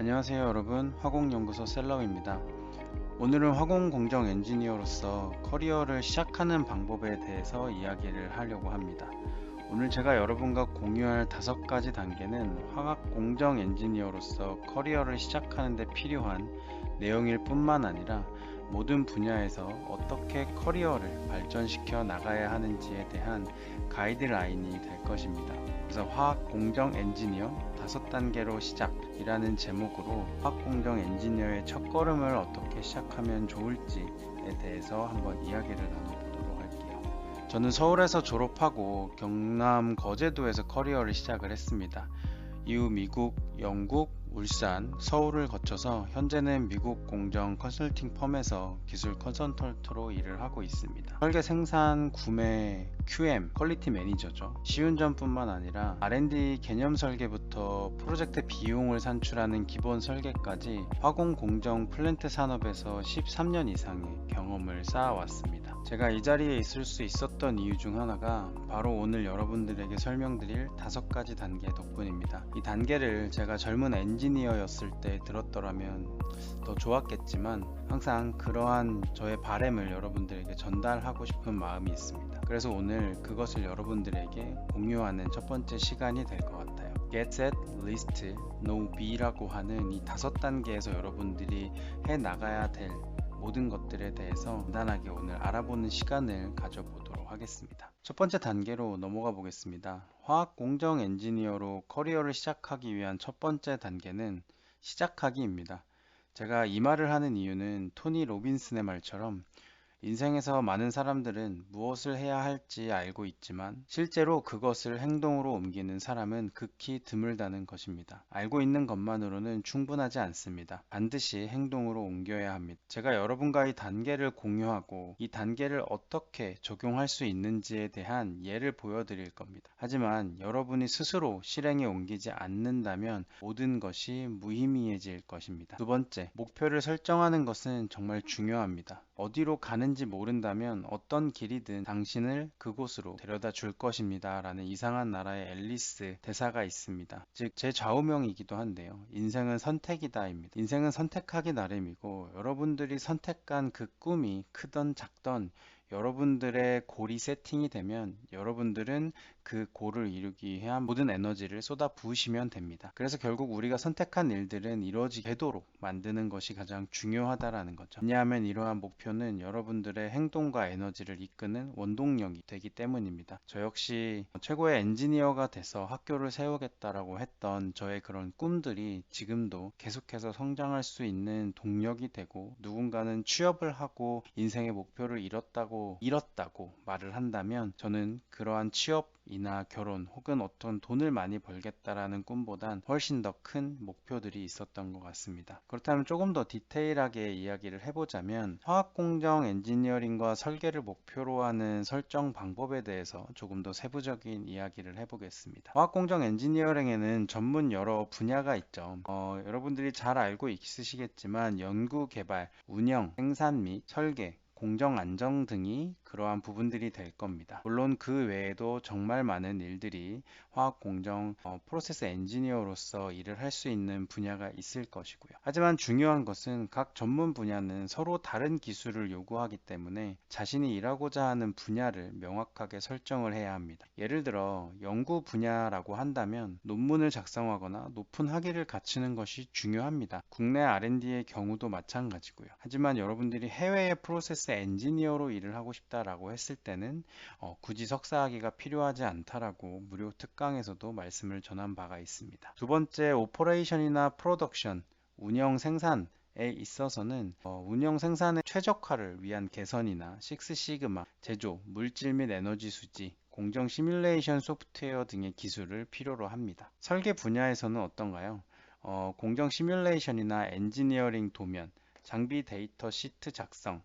안녕하세요 여러분, 화공연구소 셀럽입니다. 오늘은 화공공정 엔지니어로서 커리어를 시작하는 방법에 대해서 이야기를 하려고 합니다. 오늘 제가 여러분과 공유할 5가지 단계는 화학공정 엔지니어로서 커리어를 시작하는 데 필요한 내용일 뿐만 아니라 모든 분야에서 어떻게 커리어를 발전시켜 나가야 하는지에 대한 가이드라인이 될 것입니다. 그래서 화학공정 엔지니어 5단계로 시작이라는 제목으로 화학공정 엔지니어의 첫걸음을 어떻게 시작하면 좋을지에 대해서 한번 이야기를 나눠보도록 할게요. 저는 서울에서 졸업하고 경남 거제도에서 커리어를 시작을 했습니다. 이후 미국, 영국, 울산, 서울을 거쳐서 현재는 미국 공정 컨설팅 펌에서 기술 컨설턴트로 일을 하고 있습니다. 설계, 생산, 구매, QM, 퀄리티 매니저죠. 쉬운 점뿐만 아니라 R&D 개념 설계부터 프로젝트 비용을 산출하는 기본 설계까지 화공 공정 플랜트 산업에서 13년 이상의 경험을 쌓아왔습니다. 제가 이 자리에 있을 수 있었던 이유 중 하나가 바로 오늘 여러분들에게 설명드릴 5가지 단계 덕분입니다. 이 단계를 제가 젊은 엔지니어였을 때 들었더라면 더 좋았겠지만 항상 그러한 저의 바램을 여러분들에게 전달하고 싶은 마음이 있습니다. 그래서 오늘 그것을 여러분들에게 공유하는 첫 번째 시간이 될 것 같아요. Get Set, List, Know, Be라고 하는 이 5단계에서 여러분들이 해 나가야 될 모든 것들에 대해서 간단하게 오늘 알아보는 시간을 가져보도록 하겠습니다. 첫 번째 단계로 넘어가 보겠습니다. 화학 공정 엔지니어로 커리어를 시작하기 위한 첫 번째 단계는 시작하기입니다. 제가 이 말을 하는 이유는 토니 로빈슨의 말처럼 인생에서 많은 사람들은 무엇을 해야 할지 알고 있지만 실제로 그것을 행동으로 옮기는 사람은 극히 드물다는 것입니다. 알고 있는 것만으로는 충분하지 않습니다. 반드시 행동으로 옮겨야 합니다. 제가 여러분과 이 단계를 공유하고 이 단계를 어떻게 적용할 수 있는지에 대한 예를 보여드릴 겁니다. 하지만 여러분이 스스로 실행에 옮기지 않는다면 모든 것이 무의미해질 것입니다. 두 번째, 목표를 설정하는 것은 정말 중요합니다. 어디로 가는지 모른다면 어떤 길이든 당신을 그곳으로 데려다 줄 것입니다 라는 이상한 나라의 앨리스 대사가 있습니다. 즉 제 좌우명이기도 한데요. 인생은 선택이다 입니다. 인생은 선택하기 나름이고 여러분들이 선택한 그 꿈이 크던 작던 여러분들의 골이 세팅이 되면 여러분들은 그 골을 이루기 위한 모든 에너지를 쏟아 부으시면 됩니다. 그래서 결국 우리가 선택한 일들은 이루어지게 되도록 만드는 것이 가장 중요하다라는 거죠. 왜냐하면 이러한 목표는 여러분들의 행동과 에너지를 이끄는 원동력이 되기 때문입니다. 저 역시 최고의 엔지니어가 돼서 학교를 세우겠다라고 했던 저의 그런 꿈들이 지금도 계속해서 성장할 수 있는 동력이 되고 누군가는 취업을 하고 인생의 목표를 잃었다고 말을 한다면 저는 그러한 취업이나 결혼 혹은 어떤 돈을 많이 벌겠다라는 꿈보단 훨씬 더 큰 목표들이 있었던 것 같습니다. 그렇다면 조금 더 디테일하게 이야기를 해보자면 화학공정 엔지니어링과 설계를 목표로 하는 설정 방법에 대해서 조금 더 세부적인 이야기를 해보겠습니다. 화학공정 엔지니어링에는 전문 여러 분야가 있죠. 여러분들이 잘 알고 있으시겠지만 연구, 개발, 운영, 생산 및 설계, 공정 안정 등이 그러한 부분들이 될 겁니다. 물론 그 외에도 정말 많은 일들이 화학 공정 프로세스 엔지니어로서 일을 할 수 있는 분야가 있을 것이고요. 하지만 중요한 것은 각 전문 분야는 서로 다른 기술을 요구하기 때문에 자신이 일하고자 하는 분야를 명확하게 설정을 해야 합니다. 예를 들어 연구 분야라고 한다면 논문을 작성하거나 높은 학위를 갖추는 것이 중요합니다. 국내 R&D의 경우도 마찬가지고요. 하지만 여러분들이 해외의 프로세스 엔지니어로 일을 하고 싶다라고 했을 때는 굳이 석사학위가 필요하지 않다라고 무료 특강에서도 말씀을 전한 바가 있습니다. 두 번째, 오퍼레이션이나 프로덕션, 운영 생산에 있어서는 운영 생산의 최적화를 위한 개선이나 식스시그마, 제조, 물질 및 에너지 수지, 공정 시뮬레이션 소프트웨어 등의 기술을 필요로 합니다. 설계 분야에서는 어떤가요? 공정 시뮬레이션이나 엔지니어링 도면, 장비 데이터 시트 작성,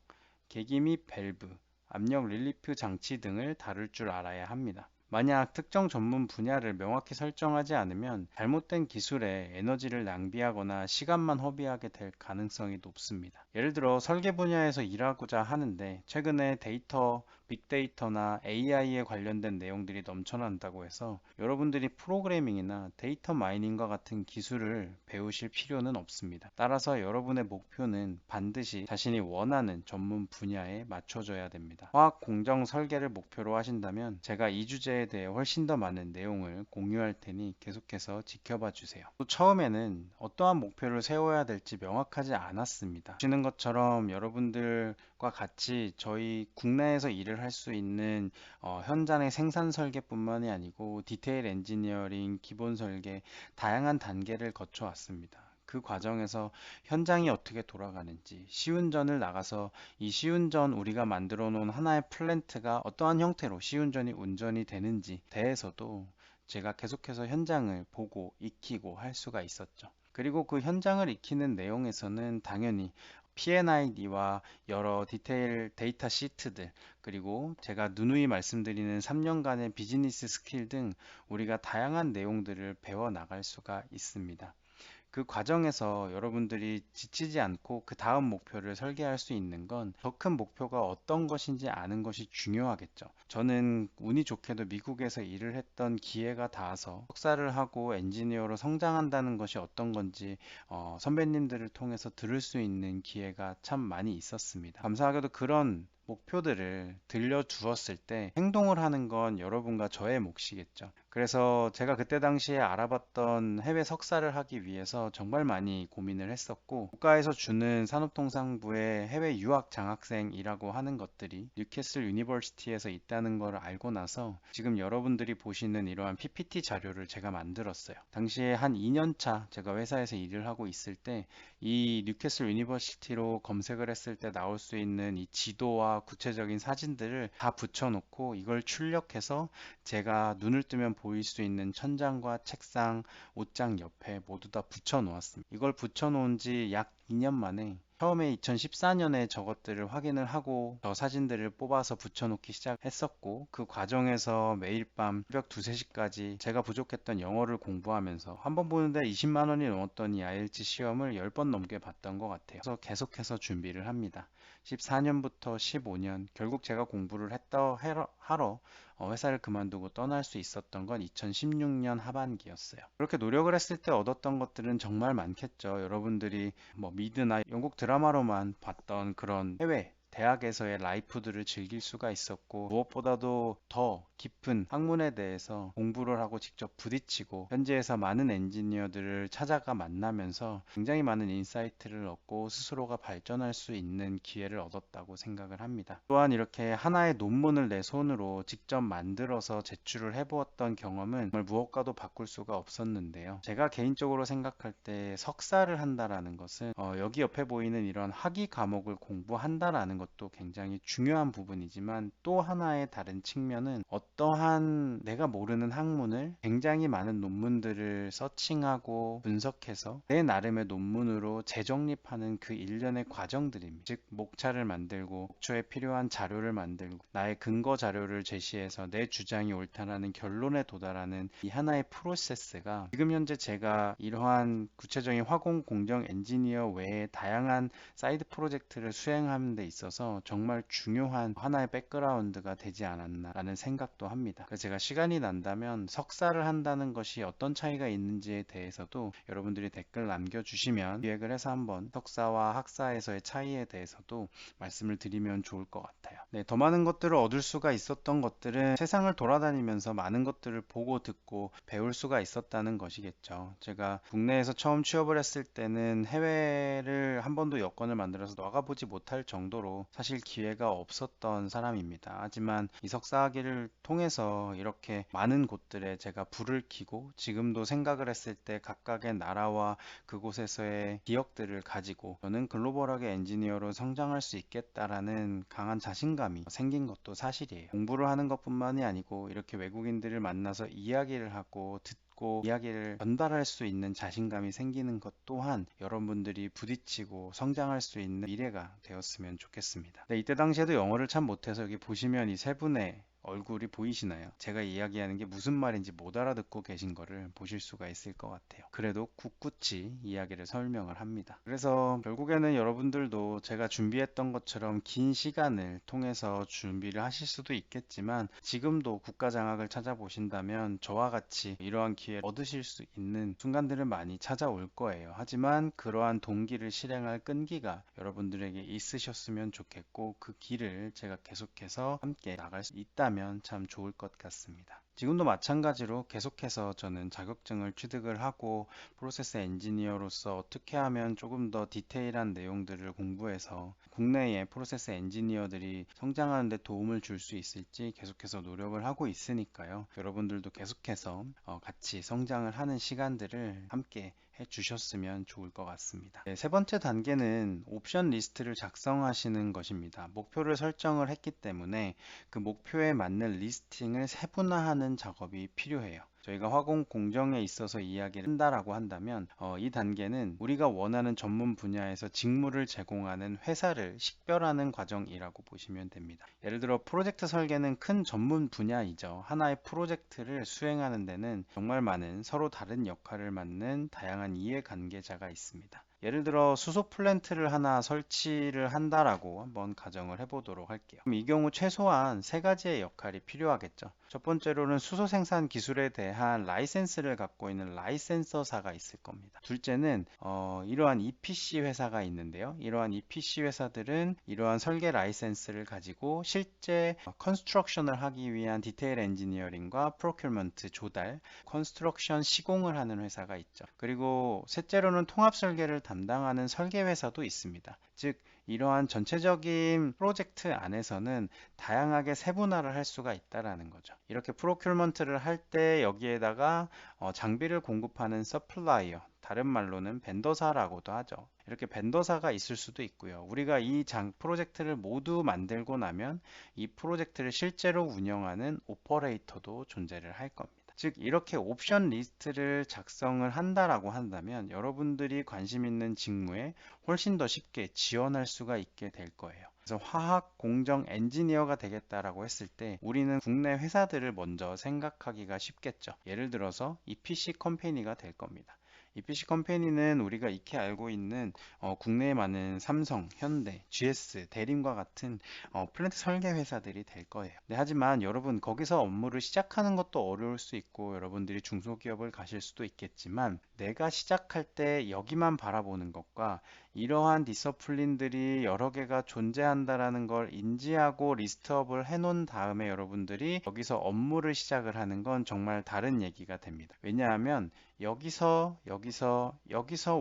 계기 및 밸브, 압력 릴리프 장치 등을 다룰 줄 알아야 합니다. 만약 특정 전문 분야를 명확히 설정하지 않으면 잘못된 기술에 에너지를 낭비하거나 시간만 허비하게 될 가능성이 높습니다. 예를 들어 설계 분야에서 일하고자 하는데 최근에 데이터 빅데이터나 AI에 관련된 내용들이 넘쳐난다고 해서 여러분들이 프로그래밍이나 데이터 마이닝과 같은 기술을 배우실 필요는 없습니다. 따라서 여러분의 목표는 반드시 자신이 원하는 전문 분야에 맞춰져야 됩니다. 화학 공정 설계를 목표로 하신다면 제가 이 주제에 대해 훨씬 더 많은 내용을 공유할 테니 계속해서 지켜봐 주세요. 또 처음에는 어떠한 목표를 세워야 될지 명확하지 않았습니다. 보시는 것처럼 여러분들과 같이 저희 국내에서 일을 할 수 있는 현장의 생산 설계뿐만이 아니고 디테일 엔지니어링, 기본 설계, 다양한 단계를 거쳐 왔습니다. 그 과정에서 현장이 어떻게 돌아가는지, 시운전을 나가서 이 시운전 우리가 만들어 놓은 하나의 플랜트가 어떠한 형태로 시운전이 운전이 되는지 대해서도 제가 계속해서 현장을 보고 익히고 할 수가 있었죠. 그리고 그 현장을 익히는 내용에서는 당연히 P&ID와 여러 디테일 데이터 시트들, 그리고 제가 누누이 말씀드리는 3년간의 비즈니스 스킬 등 우리가 다양한 내용들을 배워 나갈 수가 있습니다. 그 과정에서 여러분들이 지치지 않고 그 다음 목표를 설계할 수 있는 건 더 큰 목표가 어떤 것인지 아는 것이 중요하겠죠. 저는 운이 좋게도 미국에서 일을 했던 기회가 닿아서 석사를 하고 엔지니어로 성장한다는 것이 어떤 건지 선배님들을 통해서 들을 수 있는 기회가 참 많이 있었습니다. 감사하게도 그런 목표들을 들려주었을 때 행동을 하는 건 여러분과 저의 몫이겠죠. 그래서 제가 그때 당시에 알아봤던 해외 석사를 하기 위해서 정말 많이 고민을 했었고, 국가에서 주는 산업통상부의 해외 유학 장학생이라고 하는 것들이 뉴캐슬 유니버시티에서 있다는 걸 알고 나서 지금 여러분들이 보시는 이러한 PPT 자료를 제가 만들었어요. 당시에 한 2년차 제가 회사에서 일을 하고 있을 때 이 뉴캐슬 유니버시티로 검색을 했을 때 나올 수 있는 이 지도와 구체적인 사진들을 다 붙여놓고 이걸 출력해서 제가 눈을 뜨면 보일 수 있는 천장과 책상, 옷장 옆에 모두 다 붙여 놓았습니다. 이걸 붙여 놓은 지 약 2년 만에 처음에 2014년에 저것들을 확인을 하고 저 사진들을 뽑아서 붙여놓기 시작했었고, 그 과정에서 매일 밤 새벽 2, 3시까지 제가 부족했던 영어를 공부하면서 한 번 보는데 20만 원이 넘었던 이 IELTS 시험을 10번 넘게 봤던 것 같아요. 그래서 계속해서 준비를 합니다. 14년부터 15년, 결국 제가 공부를 하러 회사를 그만두고 떠날 수 있었던 건 2016년 하반기였어요. 그렇게 노력을 했을 때 얻었던 것들은 정말 많겠죠. 여러분들이 뭐 미드나 영국 드라마로만 봤던 그런 해외 대학에서의 라이프들을 즐길 수가 있었고, 무엇보다도 더 깊은 학문에 대해서 공부를 하고 직접 부딪히고 현지에서 많은 엔지니어들을 찾아가 만나면서 굉장히 많은 인사이트를 얻고 스스로가 발전할 수 있는 기회를 얻었다고 생각을 합니다. 또한 이렇게 하나의 논문을 내 손으로 직접 만들어서 제출을 해보았던 경험은 정말 무엇과도 바꿀 수가 없었는데요. 제가 개인적으로 생각할 때 석사를 한다라는 것은 여기 옆에 보이는 이런 학위 과목을 공부한다라는 것도 굉장히 중요한 부분이지만, 또 하나의 다른 측면은 어떠한 내가 모르는 학문을 굉장히 많은 논문들을 서칭하고 분석해서 내 나름의 논문으로 재정립하는 그 일련의 과정들입니다. 즉 목차를 만들고 목초에 필요한 자료를 만들고 나의 근거 자료를 제시해서 내 주장이 옳다라는 결론에 도달하는 이 하나의 프로세스가 지금 현재 제가 이러한 구체적인 화공 공정 엔지니어 외에 다양한 사이드 프로젝트를 수행하는 데 있어서 정말 중요한 하나의 백그라운드가 되지 않았나라는 생각도 합니다. 그래서 제가 시간이 난다면 석사를 한다는 것이 어떤 차이가 있는지에 대해서도 여러분들이 댓글 남겨주시면 기획을 해서 한번 석사와 학사에서의 차이에 대해서도 말씀을 드리면 좋을 것 같아요. 네, 더 많은 것들을 얻을 수가 있었던 것들은 세상을 돌아다니면서 많은 것들을 보고 듣고 배울 수가 있었다는 것이겠죠. 제가 국내에서 처음 취업을 했을 때는 해외를 한 번도 여권을 만들어서 나가보지 못할 정도로 사실 기회가 없었던 사람입니다. 하지만 이 석사학위를 통해서 이렇게 많은 곳들에 제가 불을 켜고 지금도 생각을 했을 때 각각의 나라와 그곳에서의 기억들을 가지고 저는 글로벌하게 엔지니어로 성장할 수 있겠다라는 강한 자신감이 생긴 것도 사실이에요. 공부를 하는 것뿐만이 아니고 이렇게 외국인들을 만나서 이야기를 하고 듣고 이야기를 전달할 수 있는 자신감이 생기는 것 또한 여러분들이 부딪히고 성장할 수 있는 미래가 되었으면 좋겠습니다. 네, 이때 당시에도 영어를 참 못해서 여기 보시면 이 세 분의 얼굴이 보이시나요? 제가 이야기하는 게 무슨 말인지 못 알아듣고 계신 거를 보실 수가 있을 것 같아요. 그래도 굳굳이 이야기를 설명을 합니다. 그래서 결국에는 여러분들도 제가 준비했던 것처럼 긴 시간을 통해서 준비를 하실 수도 있겠지만, 지금도 국가장학을 찾아보신다면 저와 같이 이러한 기회를 얻으실 수 있는 순간들은 많이 찾아올 거예요. 하지만 그러한 동기를 실행할 끈기가 여러분들에게 있으셨으면 좋겠고, 그 길을 제가 계속해서 함께 나갈 수 있다면 참 좋을 것 같습니다. 지금도 마찬가지로 계속해서 저는 자격증을 취득을 하고 프로세스 엔지니어로서 어떻게 하면 조금 더 디테일한 내용들을 공부해서 국내의 프로세스 엔지니어들이 성장하는 데 도움을 줄 수 있을지 계속해서 노력을 하고 있으니까요. 여러분들도 계속해서 같이 성장을 하는 시간들을 함께 해주셨으면 좋을 것 같습니다. 네, 세 번째 단계는 옵션 리스트를 작성하시는 것입니다. 목표를 설정을 했기 때문에 그 목표에 맞는 리스팅을 세분화하는 작업이 필요해요. 저희가 화공 공정에 있어서 이야기를 한다라고 한다면 이 단계는 우리가 원하는 전문 분야에서 직무를 제공하는 회사를 식별하는 과정이라고 보시면 됩니다. 예를 들어 프로젝트 설계는 큰 전문 분야이죠. 하나의 프로젝트를 수행하는 데는 정말 많은 서로 다른 역할을 맡는 다양한 이해관계자가 있습니다. 예를 들어 수소 플랜트를 하나 설치를 한다라고 한번 가정을 해보도록 할게요. 그럼 이 경우 최소한 세 가지의 역할이 필요하겠죠. 첫 번째로는 수소 생산 기술에 대한 라이센스를 갖고 있는 라이센서사가 있을 겁니다. 둘째는 이러한 EPC 회사가 있는데요. 이러한 EPC 회사들은 이러한 설계 라이센스를 가지고 실제 컨스트럭션을 하기 위한 디테일 엔지니어링과 프로큐먼트 조달, 컨스트럭션 시공을 하는 회사가 있죠. 그리고 셋째로는 통합 설계를 담당하는 설계 회사도 있습니다. 즉 이러한 전체적인 프로젝트 안에서는 다양하게 세분화를 할 수가 있다라는 거죠. 이렇게 프로큐먼트를 할 때 여기에다가 장비를 공급하는 서플라이어, 다른 말로는 벤더사라고도 하죠. 이렇게 벤더사가 있을 수도 있고요. 우리가 이 프로젝트를 모두 만들고 나면 이 프로젝트를 실제로 운영하는 오퍼레이터도 존재를 할 겁니다. 즉 이렇게 옵션 리스트를 작성을 한다라고 한다면 여러분들이 관심 있는 직무에 훨씬 더 쉽게 지원할 수가 있게 될 거예요. 그래서 화학 공정 엔지니어가 되겠다라고 했을 때 우리는 국내 회사들을 먼저 생각하기가 쉽겠죠. 예를 들어서 EPC 컴퍼니가 될 겁니다. EPC 컴퍼니는 우리가 익히 알고 있는 국내에 많은 삼성, 현대, GS, 대림과 같은 플랜트 설계 회사들이 될 거예요. 네, 하지만 여러분 거기서 업무를 시작하는 것도 어려울 수 있고 여러분들이 중소기업을 가실 수도 있겠지만 내가 시작할 때 여기만 바라보는 것과 이러한 디서플린들이 여러 개가 존재한다라는 걸 인지하고 리스트업을 해놓은 다음에 여러분들이 여기서 업무를 시작을 하는 건 정말 다른 얘기가 됩니다. 왜냐하면 여기서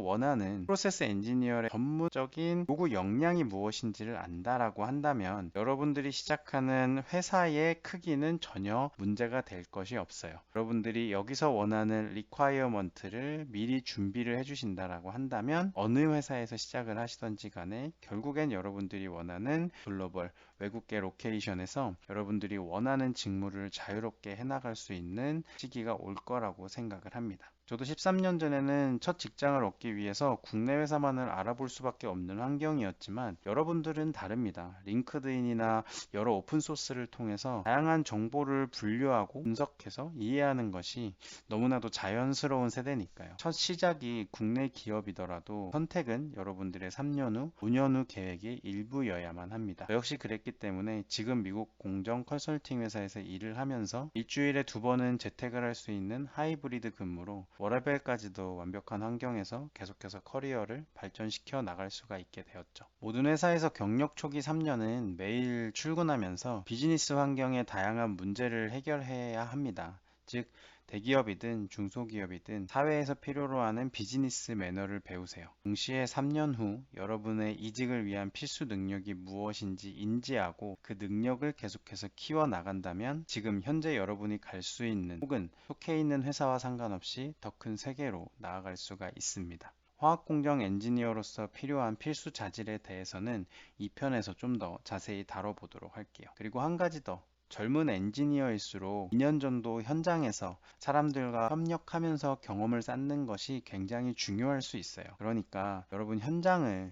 원하는 프로세스 엔지니어의 전문적인 요구 역량이 무엇인지를 안다라고 한다면 여러분들이 시작하는 회사의 크기는 전혀 문제가 될 것이 없어요. 여러분들이 여기서 원하는 리콰이어먼트를 미리 준비를 해주신다라고 한다면 어느 회사에서 시작을 하시던지 간에 결국엔 여러분들이 원하는 글로벌 외국계 로케이션에서 여러분들이 원하는 직무를 자유롭게 해나갈 수 있는 시기가 올 거라고 생각을 합니다. 저도 13년 전에는 첫 직장을 얻기 위해서 국내 회사만을 알아볼 수밖에 없는 환경이었지만 여러분들은 다릅니다. 링크드인이나 여러 오픈소스를 통해서 다양한 정보를 분류하고 분석해서 이해하는 것이 너무나도 자연스러운 세대니까요. 첫 시작이 국내 기업이더라도 선택은 여러분들의 3년 후, 5년 후 계획의 일부여야만 합니다. 저 역시 그랬기 때문에 지금 미국 공정 컨설팅 회사에서 일을 하면서 일주일에 2번은 재택을 할 수 있는 하이브리드 근무로 워라밸까지도 완벽한 환경에서 계속해서 커리어를 발전시켜 나갈 수가 있게 되었죠. 모든 회사에서 경력 초기 3년은 매일 출근하면서 비즈니스 환경의 다양한 문제를 해결해야 합니다. 즉 대기업이든 중소기업이든 사회에서 필요로 하는 비즈니스 매너를 배우세요. 동시에 3년 후 여러분의 이직을 위한 필수 능력이 무엇인지 인지하고 그 능력을 계속해서 키워나간다면 지금 현재 여러분이 갈 수 있는 혹은 속해 있는 회사와 상관없이 더 큰 세계로 나아갈 수가 있습니다. 화학공정 엔지니어로서 필요한 필수 자질에 대해서는 2편에서 좀 더 자세히 다뤄보도록 할게요. 그리고 한 가지 더, 젊은 엔지니어일수록 2년 정도 현장에서 사람들과 협력하면서 경험을 쌓는 것이 굉장히 중요할 수 있어요. 그러니까 여러분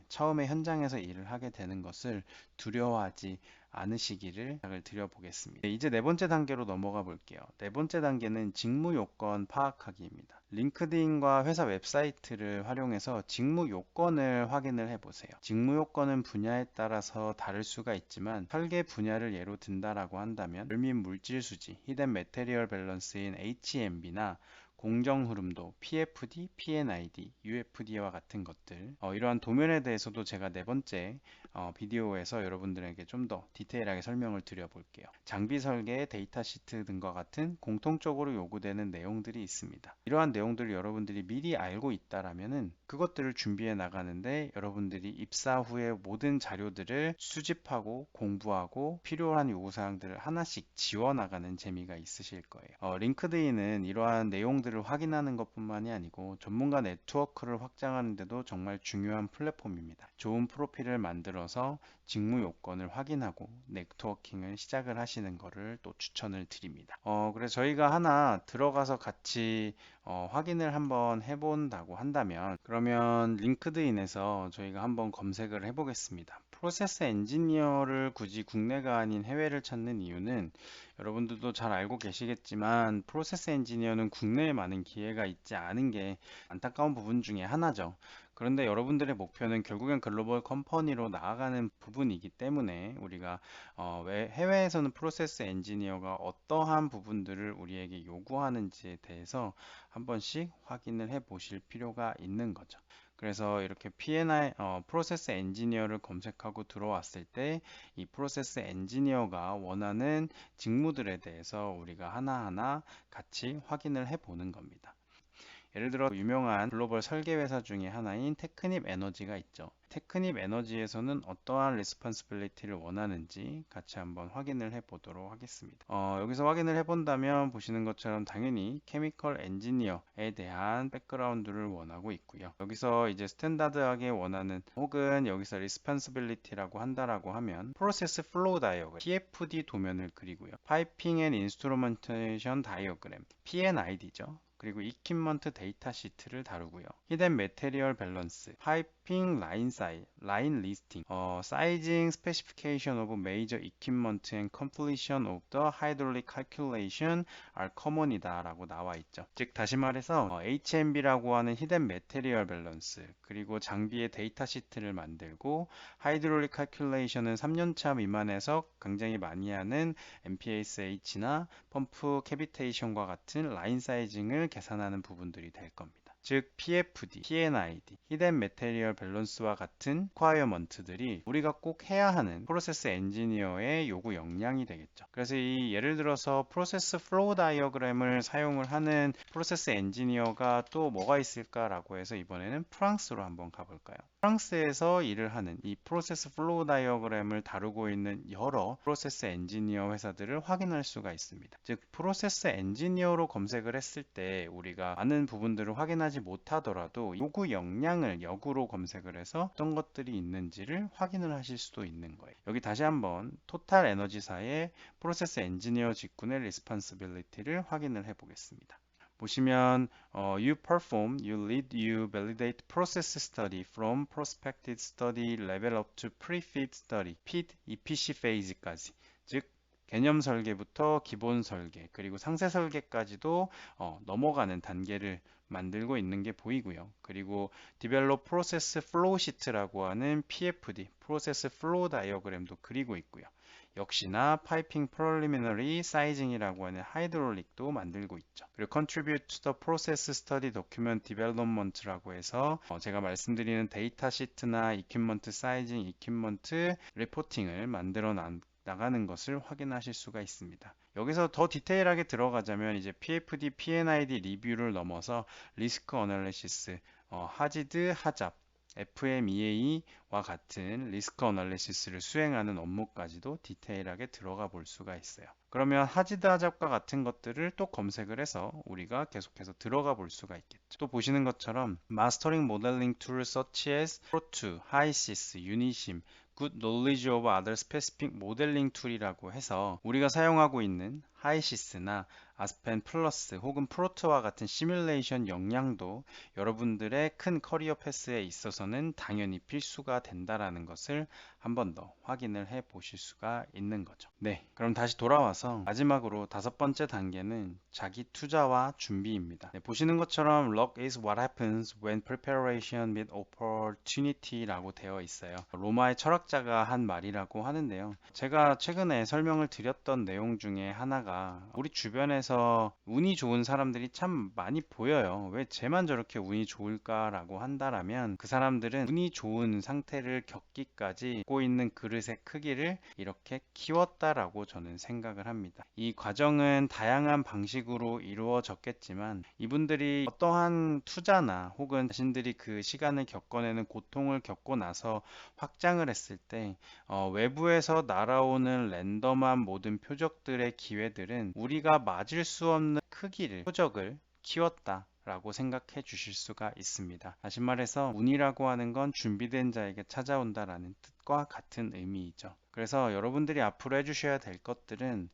처음에 현장에서 일을 하게 되는 것을 두려워하지 않으시기를 부탁을 드려보겠습니다. 이제 네 번째 단계로 넘어가 볼게요. 네 번째 단계는 직무 요건 파악하기입니다. 링크드인과 회사 웹사이트를 활용해서 직무 요건을 확인을 해보세요. 직무 요건은 분야에 따라서 다를 수가 있지만 설계 분야를 예로 든다라고 한다면 물밑 물질 수지, 히든 매테리얼 밸런스인 HMB나 공정 흐름도, PFD, PNID, UFD와 같은 것들, 이러한 도면에 대해서도 제가 네 번째 비디오에서 여러분들에게 좀 더 디테일하게 설명을 드려볼게요. 장비 설계, 데이터 시트 등과 같은 공통적으로 요구되는 내용들이 있습니다. 이러한 내용들을 여러분들이 미리 알고 있다라면은 그것들을 준비해 나가는데 여러분들이 입사 후에 모든 자료들을 수집하고 공부하고 필요한 요구사항들을 하나씩 지워나가는 재미가 있으실 거예요. 링크드인은 이러한 내용들을 확인하는 것뿐만이 아니고 전문가 네트워크를 확장하는 데도 정말 중요한 플랫폼입니다. 좋은 프로필을 만들어서 직무 요건을 확인하고 네트워킹을 시작을 하시는 것을 또 추천을 드립니다. 그래서 저희가 하나 들어가서 같이 확인을 한번 해본다고 한다면, 그러면 링크드인에서 저희가 한번 검색을 해보겠습니다. 프로세스 엔지니어를 굳이 국내가 아닌 해외를 찾는 이유는 여러분들도 잘 알고 계시겠지만 프로세스 엔지니어는 국내에 많은 기회가 있지 않은 게 안타까운 부분 중에 하나죠. 그런데 여러분들의 목표는 결국엔 글로벌 컴퍼니로 나아가는 부분이기 때문에 우리가 왜 해외에서는 프로세스 엔지니어가 어떠한 부분들을 우리에게 요구하는지에 대해서 한 번씩 확인을 해 보실 필요가 있는 거죠. 그래서 이렇게 P&I 프로세스 엔지니어를 검색하고 들어왔을 때 이 프로세스 엔지니어가 원하는 직무들에 대해서 우리가 하나하나 같이 확인을 해 보는 겁니다. 예를 들어 유명한 글로벌 설계 회사 중에 하나인 테크닙 에너지가 있죠. 테크닙 에너지에서는 어떠한 리스폰시빌리티를 원하는지 같이 한번 확인을 해 보도록 하겠습니다. 여기서 확인을 해 본다면 보시는 것처럼 당연히 케미컬 엔지니어에 대한 백그라운드를 원하고 있고요. 여기서 이제 스탠다드하게 원하는, 혹은 여기서 리스폰시빌리티라고 한다라고 하면 프로세스 플로우 다이어그램, PFD 도면을 그리고요. 파이핑 앤 인스트루먼테이션 다이어그램, PNID죠. 그리고 이퀴먼트 데이터 시트를 다루고요. 히든 매테리얼 밸런스, 파이핑 라인 사이, 라인 리스팅, 사이징 스페시피케이션 오브 메이저 이퀴먼트 앤 컴플리션 오브 더 하이드롤릭 칼큘레이션 are common이다 라고 나와 있죠. 즉 다시 말해서 HMB라고 하는 히든 매테리얼 밸런스, 그리고 장비의 데이터 시트를 만들고 하이드롤릭 칼큘레이션은 3년차 미만에서 굉장히 많이 하는 MPSH나 펌프 캐비테이션과 같은 라인 사이징을 계산하는 부분들이 될 겁니다. 즉 PFD, PNID, 히든 매테리얼 밸런스와 같은 리퀘어먼트들이 우리가 꼭 해야 하는 프로세스 엔지니어의 요구 역량이 되겠죠. 그래서 이 예를 들어서 프로세스 플로우 다이어그램을 사용을 하는 프로세스 엔지니어가 또 뭐가 있을까라고 해서 이번에는 프랑스로 한번 가볼까요? 프랑스에서 일을 하는 이 프로세스 플로우 다이어그램을 다루고 있는 여러 프로세스 엔지니어 회사들을 확인할 수가 있습니다. 즉 프로세스 엔지니어로 검색을 했을 때 우리가 많은 부분들을 확인하지 못하더라도 요구 역량을 역으로 검색을 해서 어떤 것들이 있는지를 확인을 하실 수도 있는 거예요. 여기 다시 한번 토탈 에너지사의 프로세스 엔지니어 직군의 리스폰시빌리티를 확인을 해 보겠습니다. 보시면 you perform, you lead, you validate process study from prospective study level up to pre-FEED study, FEED, EPC phase까지. 즉 개념 설계부터 기본 설계, 그리고 상세 설계까지도 넘어가는 단계를 만들고 있는 게 보이고요. 그리고 Develop Process Flow Sheet라고 하는 PFD, Process Flow Diagram도 그리고 있고요. 역시나 파이핑 프리리미너리 사이징이라고 하는 하이드롤릭도 만들고 있죠. 그리고 Contribute to the Process Study Document Development라고 해서 제가 말씀드리는 데이터 시트나 이퀴먼트 사이징, 이퀴먼트 리포팅을 만들어 나가는 것을 확인하실 수가 있습니다. 여기서 더 디테일하게 들어가자면 이제 PFD, PNID 리뷰를 넘어서 리스크 어널리시스, 하지드, 하잡, FMEA와 같은 리스크 어널리시스를 수행하는 업무까지도 디테일하게 들어가 볼 수가 있어요. 그러면 하지드 하잡과 같은 것들을 또 검색을 해서 우리가 계속해서 들어가 볼 수가 있겠죠. 또 보시는 것처럼 마스터링 모델링 툴 such as Pro2, HiSys, Unisim, Good Knowledge of Other Specific Modeling Tool이라고 해서 우리가 사용하고 있는 하이시스나 아스펜 플러스 혹은 프로트와 같은 시뮬레이션 역량도 여러분들의 큰 커리어 패스에 있어서는 당연히 필수가 된다라는 것을 한 번 더 확인을 해 보실 수가 있는 거죠. 네, 그럼 다시 돌아와서 마지막으로 다섯 번째 단계는 자기 투자와 준비입니다. 네, 보시는 것처럼 Luck is what happens when preparation meet opportunity 라고 되어 있어요. 로마의 철학자가 한 말이라고 하는데요. 제가 최근에 설명을 드렸던 내용 중에 하나가 우리 주변에서 운이 좋은 사람들이 참 많이 보여요. 왜 쟤만 저렇게 운이 좋을까라고 한다라면 그 사람들은 운이 좋은 상태를 겪기까지 갖고 있는 그릇의 크기를 이렇게 키웠다라고 저는 생각을 합니다. 이 과정은 다양한 방식으로 이루어졌겠지만 이분들이 어떠한 투자나 혹은 자신들이 그 시간을 겪어내는 고통을 겪고 나서 확장을 했을 때 외부에서 날아오는 랜덤한 모든 표적들의 기회들은 우리가 맞을 수 없는 크기를 표적을 키웠다 라고 생각해 주실 수가 있습니다. 다시 말해서 운이라고 하는 건 준비된 자에게 찾아온다라는 뜻과 같은 의미이죠. 그래서 여러분들이 앞으로 해주셔야 될 것들은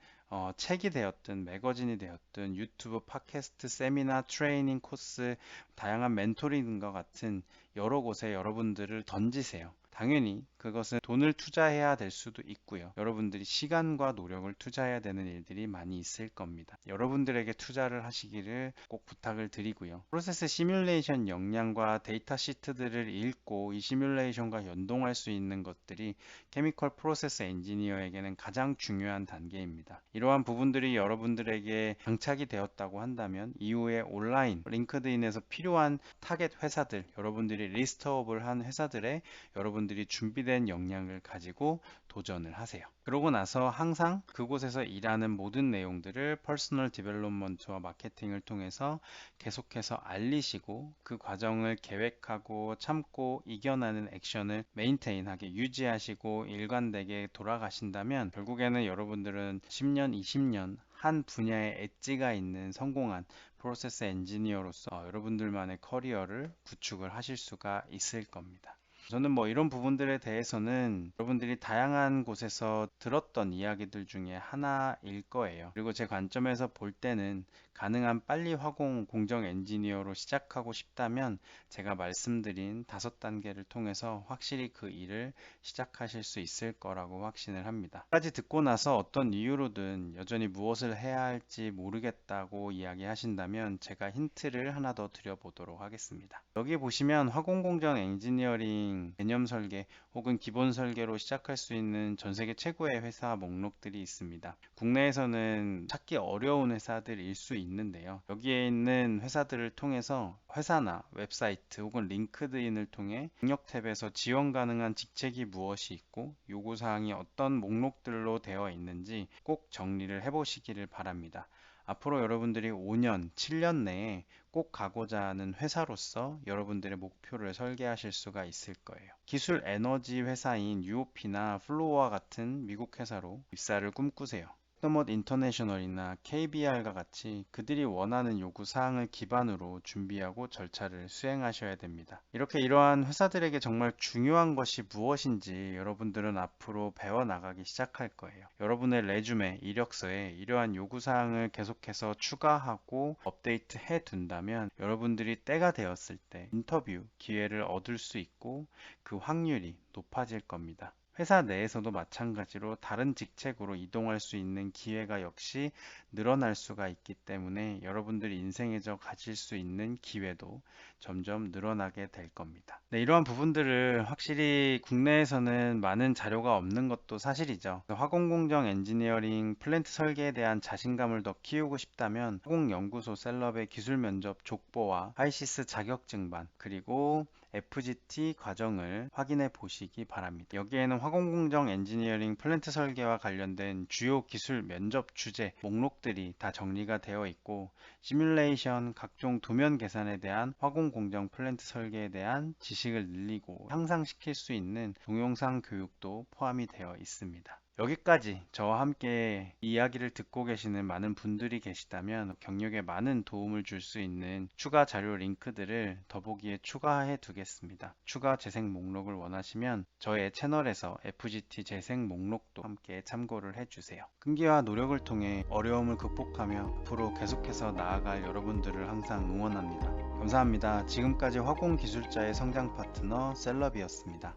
책이 되었든 매거진이 되었든 유튜브, 팟캐스트, 세미나, 트레이닝 코스, 다양한 멘토링과 같은 여러 곳에 여러분들을 던지세요. 당연히 그것은 돈을 투자해야 될 수도 있고요. 여러분들이 시간과 노력을 투자해야 되는 일들이 많이 있을 겁니다. 여러분들에게 투자를 하시기를 꼭 부탁을 드리고요. 프로세스 시뮬레이션 역량과 데이터 시트들을 읽고 이 시뮬레이션과 연동할 수 있는 것들이 케미컬 프로세스 엔지니어에게는 가장 중요한 단계입니다. 이러한 부분들이 여러분들에게 장착이 되었다고 한다면 이후에 온라인, 링크드인에서 필요한 타겟 회사들, 여러분들이 리스트업을 한 회사들에 여러분들이 준비된 역량을 가지고 도전을 하세요. 그러고 나서 항상 그곳에서 일하는 모든 내용들을 퍼스널 디벨롭먼트와 마케팅을 통해서 계속해서 알리시고 그 과정을 계획하고 참고 이겨나는 액션을 메인테인하게 유지하시고 일관되게 돌아가신다면 결국에는 여러분들은 10년, 20년 한 분야에 엣지가 있는 성공한 프로세스 엔지니어로서 여러분들만의 커리어를 구축을 하실 수가 있을 겁니다. 저는 뭐 이런 부분들에 대해서는 여러분들이 다양한 곳에서 들었던 이야기들 중에 하나일 거예요. 그리고 제 관점에서 볼 때는 가능한 빨리 화공 공정 엔지니어로 시작하고 싶다면 제가 말씀드린 다섯 단계를 통해서 확실히 그 일을 시작하실 수 있을 거라고 확신을 합니다. 까지 듣고 나서 어떤 이유로든 여전히 무엇을 해야 할지 모르겠다고 이야기하신다면 제가 힌트를 하나 더 드려보도록 하겠습니다. 여기 보시면 화공공정 엔지니어링 개념 설계 혹은 기본 설계로 시작할 수 있는 전 세계 최고의 회사 목록들이 있습니다. 국내에서는 찾기 어려운 회사들일 수 있는데요. 여기에 있는 회사들을 통해서 회사나 웹사이트 혹은 링크드인을 통해 경력 탭에서 지원 가능한 직책이 무엇이 있고 요구사항이 어떤 목록들로 되어 있는지 꼭 정리를 해보시기를 바랍니다. 앞으로 여러분들이 5년, 7년 내에 꼭 가고자 하는 회사로서 여러분들의 목표를 설계하실 수가 있을 거예요. 기술 에너지 회사인 UOP나 플로어와 같은 미국 회사로 입사를 꿈꾸세요. 터머 인터내셔널이나 KBR과 같이 그들이 원하는 요구 사항을 기반으로 준비하고 절차를 수행하셔야 됩니다. 이렇게 이러한 회사들에게 정말 중요한 것이 무엇인지 여러분들은 앞으로 배워나가기 시작할 거예요. 여러분의 레주메, 이력서에 이러한 요구 사항을 계속해서 추가하고 업데이트 해 둔다면 여러분들이 때가 되었을 때 인터뷰 기회를 얻을 수 있고 그 확률이 높아질 겁니다. 회사 내에서도 마찬가지로 다른 직책으로 이동할 수 있는 기회가 역시 늘어날 수가 있기 때문에 여러분들이 인생에서 가질 수 있는 기회도 점점 늘어나게 될 겁니다. 네, 이러한 부분들을 확실히 국내에서는 많은 자료가 없는 것도 사실이죠. 화공공정 엔지니어링 플랜트 설계에 대한 자신감을 더 키우고 싶다면 화공연구소 셀럽의 기술 면접 족보와 하이시스 자격증반 그리고 FGT 과정을 확인해 보시기 바랍니다. 여기에는 화공공정 엔지니어링 플랜트 설계와 관련된 주요 기술 면접 주제 목록들이 다 정리가 되어 있고 시뮬레이션, 각종 도면 계산에 대한 화공공정 플랜트 설계에 대한 지식을 늘리고 향상시킬 수 있는 동영상 교육도 포함이 되어 있습니다. 여기까지 저와 함께 이야기를 듣고 계시는 많은 분들이 계시다면 경력에 많은 도움을 줄 수 있는 추가 자료 링크들을 더보기에 추가해 두겠습니다. 추가 재생 목록을 원하시면 저의 채널에서 FGT 재생 목록도 함께 참고를 해주세요. 끈기와 노력을 통해 어려움을 극복하며 앞으로 계속해서 나아갈 여러분들을 항상 응원합니다. 감사합니다. 지금까지 화공기술자의 성장 파트너 셀럽이었습니다.